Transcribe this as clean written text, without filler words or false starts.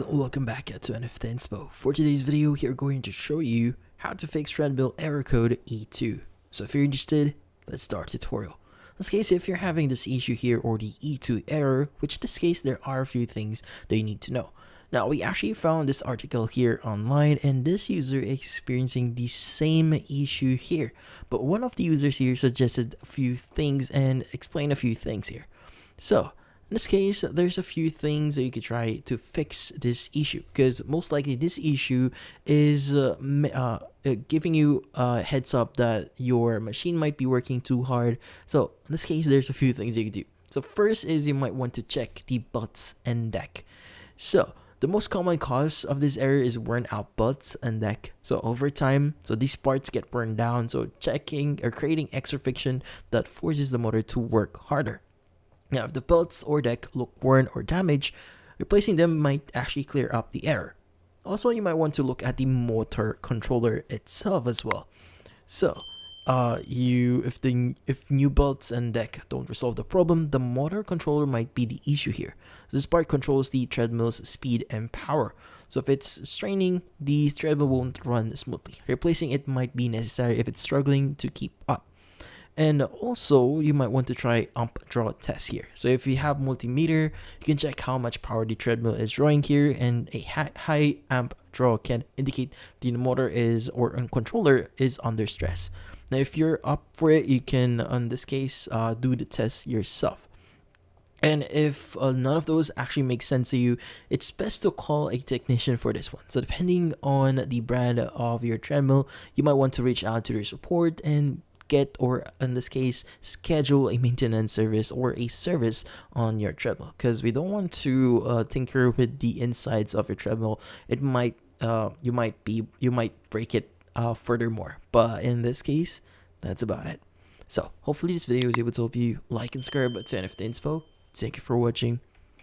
guys, welcome back to NFT Inspo. For today's video, we're going to show you how to fix Treadmill error code E2. So if you're interested, let's start tutorial. In this case, if you're having this issue here or the E2 error, which in this case there are a few things that you need to know. Now we actually found this article here online and this user is experiencing the same issue here. But one of the users here suggested a few things and explained a few things here. So in this case, there's a few things that you could try to fix this issue, because most likely this issue is giving you a heads up that your machine might be working too hard. So in this case, there's a few things you can do. So first is you might want to check the butts and deck. So the most common cause of this error is worn out butts and deck. So over time, these parts get burned down. So checking or creating extra friction that forces the motor to work harder. Now, if the belts or deck look worn or damaged, replacing them might actually clear up the error. Also, you might want to look at the motor controller itself as well. So, if new belts and deck don't resolve the problem, the motor controller might be the issue here. This part controls the treadmill's speed and power. So if it's straining, the treadmill won't run smoothly. Replacing it might be necessary if it's struggling to keep up. And also, you might want to try amp draw test here. So if you have multimeter, you can check how much power the treadmill is drawing here, and a high amp draw can indicate the motor is or controller is under stress. Now, if you're up for it, you can, in this case, do the test yourself. And if none of those actually make sense to you, it's best to call a technician for this one. So depending on the brand of your treadmill, you might want to reach out to their support and get, or in this case, schedule a maintenance service or a service on your treadmill, because we don't want to tinker with the insides of your treadmill. It might you might break it furthermore, but in this case, that's about it. So hopefully this video was able to help you. Like and subscribe to NFT Inspo. Thank you for watching.